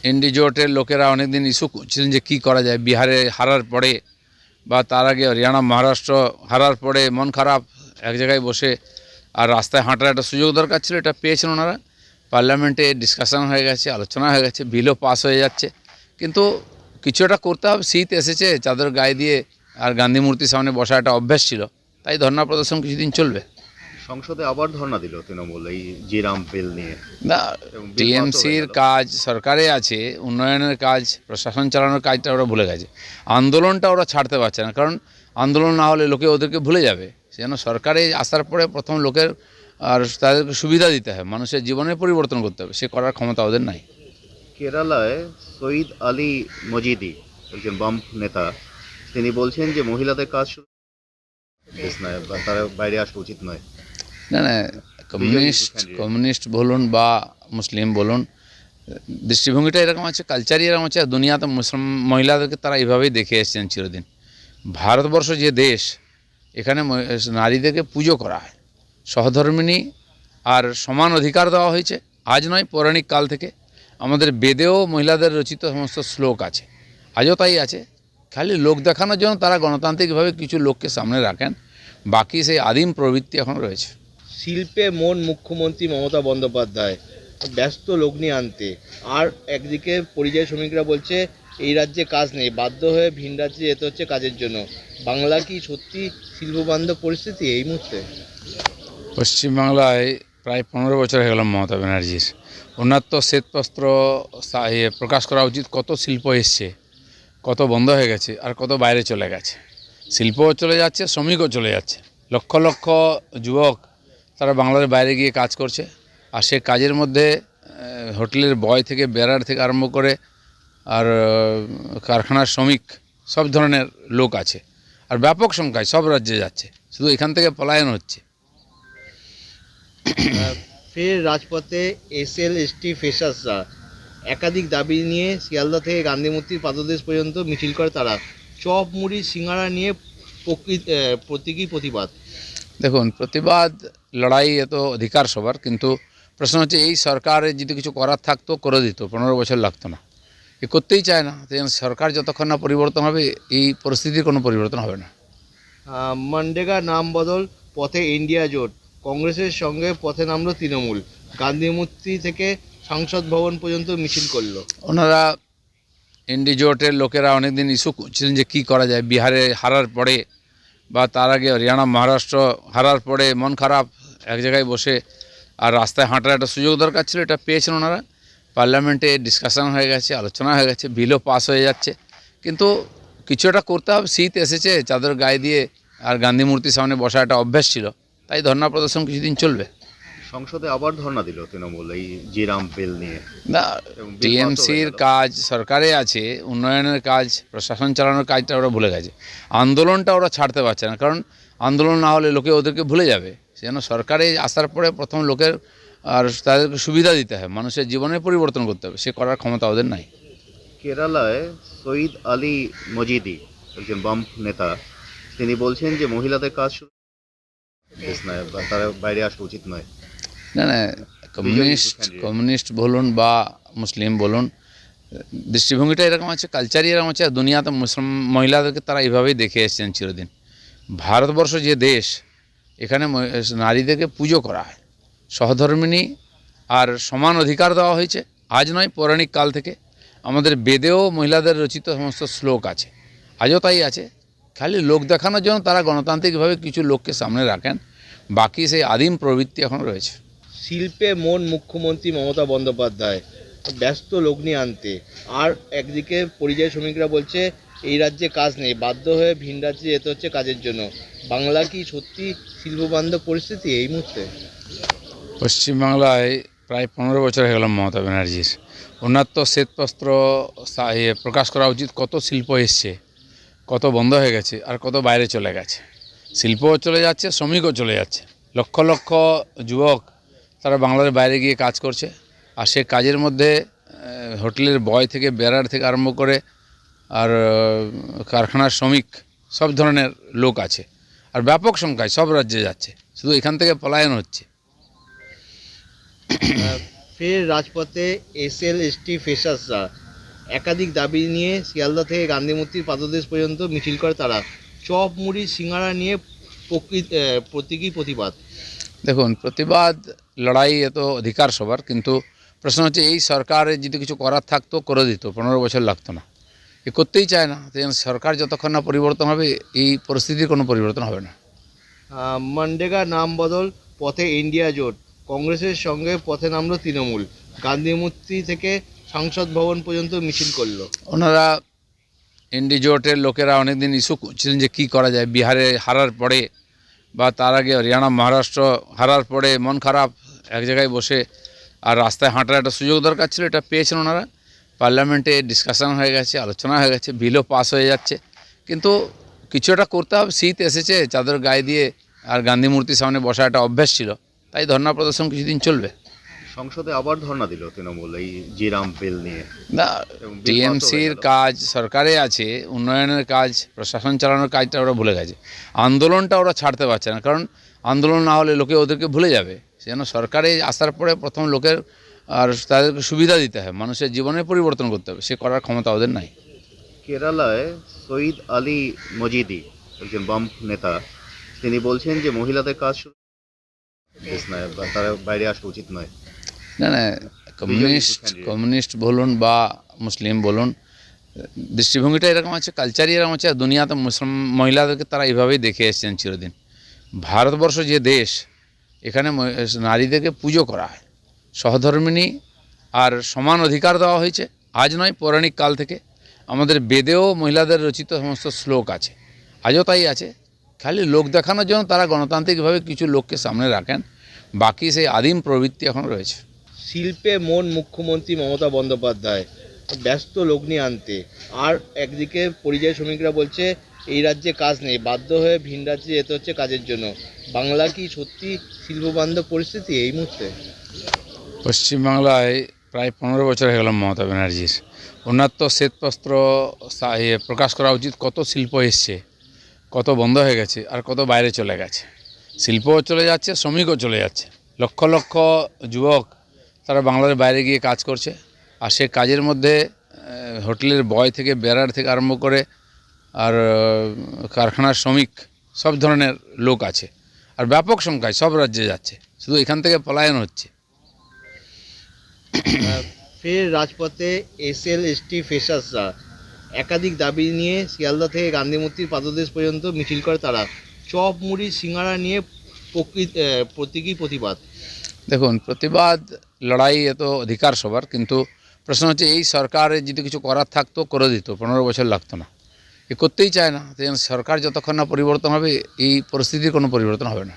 ND জোটের লোকেরা অনেকদিন ইস্যু করছিলেন যে কী করা যায়, বিহারে হারার পরে বা তার আগে হরিয়ানা মহারাষ্ট্র হারার পরে মন খারাপ, এক জায়গায় বসে আর রাস্তায় হাঁটার একটা সুযোগ দরকার ছিল, এটা পেয়েছেন ওনারা। পার্লামেন্টে ডিসকাশন হয়ে গেছে, আলোচনা হয়ে গেছে, বিলও পাস হয়ে যাচ্ছে, কিন্তু কিছু একটা করতে হবে। শীত এসেছে, চাদর গায়ে দিয়ে আর গান্ধী মূর্তির সামনে বসা একটা অভ্যাস ছিল, তাই ধর্ণা প্রদর্শন কিছুদিন চলবে। সংসদে আবার ধর্ণা দিল তৃণমূল এই জিরাম বিল নিয়ে। না, এবং বিল পাসও হয়ে টিএমসির গেল। কাজ সরকারে আছে, উন্নয়নের কাজ, প্রশাসন চালানোর কাজটা ওরা ভুলে গেছে। আন্দোলনটা ওরা ছাড়তে পারছে না, কারণ আন্দোলন না হলে লোকে ওদেরকে ভুলে যাবে। সেজন্য সরকারে আসার পরে প্রথম লোকের আর তাদেরকে সুবিধা দিতে হয়, মানুষের জীবনের পরিবর্তন করতে হবে, সে করার ক্ষমতা ওদের নাই। কেরালায় সঈদ আলী মজিদি, একজন বাম নেতা, তিনি বলছেন যে মহিলাদের কাজ শুধু দেশ নয়, বা তারা বাইরে আসা উচিত নয়। না না, কমিউনিস্ট বলুন বা মুসলিম বলুন, দৃষ্টিভঙ্গিটা এরকম আছে, কালচারই এরকম আছে। আর দুনিয়াতে মুসলিম মহিলাদেরকে তারা এইভাবেই দেখে এসেছেন চিরদিন। ভারতবর্ষ যে দেশ, এখানে নারীদেরকে পুজো করা হয়, সহধর্মিণী আর সমান অধিকার দেওয়া হয়েছে। আজ নয়, পৌরাণিক কাল থেকে আমাদের বেদেও মহিলাদের রচিত সমস্ত শ্লোক আছে, আজও তাই আছে। খালি লোক দেখানোর জন্য তারা গণতান্ত্রিকভাবে কিছু লোককে সামনে রাখেন, বাকি সেই আদিম প্রবৃত্তি এখন রয়েছে। শিল্পে মন মুখ্যমন্ত্রী মমতা বন্দ্যোপাধ্যায় ব্যস্ত লগ্নি আনতে, আর একদিকে পরিযায়ী শ্রমিকরা বলছে এই রাজ্যে কাজ নেই, বাধ্য হয়ে ভিন রাজ্যে যেতে হচ্ছে কাজের জন্য। বাংলা কি সত্যি শিল্পবান্ধব পরিস্থিতি এই মুহূর্তে? পশ্চিমবাংলায় প্রায় 15 বছর হয়ে গেল মমতা ব্যানার্জির। ওনার তো শ্বেতপত্র প্রকাশ করা উচিত, কত শিল্প এসছে, কত বন্ধ হয়ে গেছে, আর কত বাইরে চলে গেছে। শিল্পও চলে যাচ্ছে, শ্রমিকও চলে যাচ্ছে। লক্ষ লক্ষ যুবক তারা বাংলার বাইরে গিয়ে কাজ করছে, আর সে কাজের মধ্যে হোটেলের বয় থেকে বেড়ার থেকে আরম্ভ করে আর কারখানার শ্রমিক, সব ধরনের লোক আছে, আর ব্যাপক সংখ্যায় সব রাজ্যে যাচ্ছে, শুধু এখান থেকে পলায়ন হচ্ছে। ফের রাজপথে এসএলএসটি ফ্রেশার্সরা একাধিক দাবি নিয়ে শিয়ালদা থেকে গান্ধী মূর্তির পাদদেশ পর্যন্ত মিছিল করে তারা। চপ মুড়ি সিঙ্গারা নিয়ে প্রতীকী প্রতিবাদ। দেখুন, প্রতিবাদ লড়াই এ তো অধিকার সবার, কিন্তু প্রশ্ন হচ্ছে এই সরকারের যদি কিছু করার থাকতো করে দিত, 15 বছর লাগতো না। এ করতেই চায় না, সরকার যতক্ষণ না পরিবর্তন হবে এই পরিস্থিতির কোনো পরিবর্তন হবে না। মনরেগা নাম বদল, পথে ইন্ডিয়া জোট, কংগ্রেসের সঙ্গে পথে নামলো তৃণমূল, গান্ধী মূর্তি থেকে সংসদ ভবন পর্যন্ত মিছিল করলো। ওনারা এনডি জোটের লোকেরা অনেকদিন ইস্যু করছিলেন যে কী করা যায়, বিহারে হারার পরে বা তার আগে হরিয়ানা মহারাষ্ট্র হারার পরে মন খারাপ, এক জায়গায় বসে আর রাস্তায় হাঁটার একটা সুযোগ দরকার ছিল, এটা পেয়েছেন ওনারা। পার্লামেন্টে ডিসকাশন হয়ে গেছে, আলোচনা হয়ে গেছে, বিলও পাস হয়ে যাচ্ছে, কিন্তু কিছু একটা করতে হবে। শীত এসেছে, চাদর গায়ে দিয়ে আর গান্ধী মূর্তির সামনে বসা একটা অভ্যাস ছিল, তাই ধর্ণা প্রদর্শন কিছুদিন চলবে। সংসদে আবার ধর্ণা দিল তৃণমূল এই জিরাম বিল নিয়ে। না, এবং বিল পাসও হয়ে টিএমসির গেল। কাজ সরকারে আছে, উন্নয়নের কাজ, প্রশাসন চালানোর কাজটা ওরা ভুলে গেছে। আন্দোলনটা ওরা ছাড়তে পারছে না, কারণ আন্দোলন না হলে লোকে ওদেরকে ভুলে যাবে। সেজন্য সরকারে আসার পরে প্রথম লোকের আর তাদেরকে সুবিধা দিতে হয়, মানুষের জীবনের পরিবর্তন করতে হবে, সে করার ক্ষমতা ওদের নাই। কেরালায় সঈদ আলী মজিদি, একজন বাম নেতা, তিনি বলছেন যে মহিলাদের কাজ শুধু দেশ নয়, বা তারা বাইরে আসা উচিত নয়। না না, কমিউনিস্ট বলুন বা মুসলিম বলুন, দৃষ্টিভঙ্গিটা এরকম আছে, কালচারই এরকম আছে। আর দুনিয়াতে মুসলিম মহিলাদেরকে তারা এইভাবেই দেখে এসেছেন চিরদিন। ভারতবর্ষ যে দেশ, এখানে নারীদেরকে পুজো করা হয়, সহধর্মিণী আর সমান অধিকার দেওয়া হয়েছে। আজ নয়, পৌরাণিক কাল থেকে আমাদের বেদেও মহিলাদের রচিত সমস্ত শ্লোক আছে, আজও তাই আছে। খালি লোক দেখানোর জন্য তারা গণতান্ত্রিকভাবে কিছু লোককে সামনে রাখেন, বাকি সেই আদিম প্রবৃত্তি এখন রয়েছে। শিল্পে মন মুখ্যমন্ত্রী মমতা বন্দ্যোপাধ্যায় ব্যস্ত লগ্নি আনতে, আর একদিকে পরিযায়ী শ্রমিকরা বলছে এই রাজ্যে কাজ নেই, বাধ্য হয়ে ভিন রাজ্যে যেতে হচ্ছে কাজের জন্য। বাংলা কি সত্যি শিল্পবান্ধব পরিস্থিতি এই মুহূর্তে? পশ্চিমবাংলায় প্রায় 15 বছর হয়ে গেল মমতা ব্যানার্জির। ওনার তো শ্বেতপত্র প্রকাশ করা উচিত, কত শিল্প এসছে, কত বন্ধ হয়ে গেছে, আর কত বাইরে চলে গেছে। শিল্পও চলে যাচ্ছে, শ্রমিকও চলে যাচ্ছে। লক্ষ লক্ষ যুবক তারা বাংলার বাইরে গিয়ে কাজ করছে, আর সে কাজের মধ্যে হোটেলের বয় থেকে বেড়ার থেকে আরম্ভ করে আর কারখানার শ্রমিক, সব ধরনের লোক আছে, আর ব্যাপক সংখ্যায় সব রাজ্যে যাচ্ছে, শুধু এখান থেকে পলায়ন হচ্ছে। ফের রাজপথে এসএল/এসটি ফ্রেশার্সরা একাধিক দাবি নিয়ে শিয়ালদা থেকে গান্ধী মূর্তির পাদদেশ পর্যন্ত মিছিল করে তারা। চপ মুড়ি সিঙ্গারা নিয়ে প্রতীকী প্রতিবাদ। দেখুন, প্রতিবাদ লড়াই এ তো অধিকার সবার, কিন্তু প্রশ্ন হচ্ছে এই সরকারের যদি কিছু করার থাকতো করে দিত, 15 বছর লাগতো না। এ করতেই চায় না। তো সরকার যতক্ষণ না পরিবর্তন হবে এই পরিস্থিতির কোনো পরিবর্তন হবে না। মনরেগা নাম বদল, পথে ইন্ডিয়া জোট, কংগ্রেসের সঙ্গে পথে নামলো তৃণমূল, গান্ধী মূর্তি থেকে সংসদ ভবন পর্যন্ত মিছিল করলো। ওনারা এনডি জোটের লোকেরা অনেকদিন ইস্যু করছিলেন যে কী করা যায়। বিহারে হারার পরে বা তার আগে হরিয়ানা মহারাষ্ট্র হারার পরে মন খারাপ, এক জায়গায় বসে আর রাস্তায় হাঁটার একটা সুযোগ দরকার ছিল, এটা পেয়েছেন ওনারা। পার্লামেন্টে ডিসকাশন হয়ে গেছে, আলোচনা হয়ে গেছে, বিলও পাস হয়ে যাচ্ছে, কিন্তু কিছু একটা করতে হবে। শীত এসেছে, চাদর গায়ে দিয়ে আর গান্ধী মূর্তির সামনে বসা একটা অভ্যাস ছিল, তাই ধর্ণা প্রদর্শন কিছুদিন চলবে। সংসদে আবার ধর্ণা দিল তৃণমূল এই জিরাম বিল নিয়ে। না, এবং বিল পাসও হয়ে টিএমসির গেল। কাজ সরকারে আছে, উন্নয়নের কাজ, প্রশাসন চালানোর কাজটা ওরা ভুলে গেছে। আন্দোলনটা ওরা ছাড়তে পারছে না, কারণ আন্দোলন না হলে লোকে ওদেরকে ভুলে যাবে। সেজন্য সরকারে আসার পরে প্রথম লোকের আর তাদেরকে সুবিধা দিতে হয়, মানুষের জীবনের পরিবর্তন করতে হবে, সে করার ক্ষমতা ওদের নাই। কেরালায় সঈদ আলী মজিদি, একজন বাম নেতা, তিনি বলছেন যে মহিলাদের কাজ শুরু দেশ নয়, বা তারা বাইরে আসা উচিত নয়। না না, কমিউনিস্ট বলুন বা মুসলিম বলুন, দৃষ্টিভঙ্গিটা এরকম আছে, কালচারই এরকম আছে। আর দুনিয়াতে মুসলিম মহিলাদেরকে তারা এইভাবেই দেখে এসেছেন চিরদিন। ভারতবর্ষ যে দেশ, এখানে নারীদেরকে পুজো করা হয়, সহধর্মিণী আর সমান অধিকার দেওয়া হয়েছে। আজ নয়, পৌরাণিক কাল থেকে আমাদের বেদেও মহিলাদের রচিত সমস্ত শ্লোক আছে, আজও তাই আছে। খালি লোক দেখানোর জন্য তারা গণতান্ত্রিকভাবে কিছু লোককে সামনে রাখেন, বাকি সেই আদিম প্রবৃত্তি এখন রয়েছে। শিল্পে মন মুখ্যমন্ত্রী মমতা বন্দ্যোপাধ্যায়, ব্যস্ত লগ্নি আনতে। আর একদিকে পরিযায়ী শ্রমিকরা বলছে এই রাজ্যে কাজ নেই, বাধ্য হয়ে ভিন রাজ্যে যেতে হচ্ছে কাজের জন্য। বাংলা কি সত্যি শিল্পবান্ধব পরিস্থিতি এই মুহূর্তে? পশ্চিমবাংলায় প্রায় 15 বছর হয়ে গেল মমতা ব্যানার্জির। ওনার তো শ্বেতপত্র প্রকাশ করা উচিত, কত শিল্প এসছে, কত বন্ধ হয়ে গেছে, আর কত বাইরে চলে গেছে। শিল্পও চলে যাচ্ছে, শ্রমিকও চলে যাচ্ছে। লক্ষ লক্ষ যুবক তারা বাংলার বাইরে গিয়ে কাজ করছে, আর সে কাজের মধ্যে হোটেলের বয় থেকে বেড়ার থেকে আরম্ভ করে আর কারখানার শ্রমিক সব ধরনের লোক আছে, আর ব্যাপক সংখ্যায় সব রাজ্যে যাচ্ছে, শুধু এখান থেকে পলায়ন হচ্ছে। ফের রাজপথে এসএল/এসটি ফ্রেশার্সরা একাধিক দাবি নিয়ে শিয়ালদা থেকে গান্ধী মূর্তির পাদদেশ পর্যন্ত মিছিল করে তারা। চপ মুড়ি সিঙ্গারা নিয়ে প্রতীকী প্রতিবাদ। দেখুন, প্রতিবাদ লড়াই এ তো অধিকার সবার, কিন্তু প্রশ্ন হচ্ছে এই সরকারের যদি কিছু করার থাকতো করে দিত, 15 বছর লাগতো না। এ করতেই চায় না। তো সরকার যতক্ষণ না পরিবর্তন হবে এই পরিস্থিতির কোনো পরিবর্তন হবে না।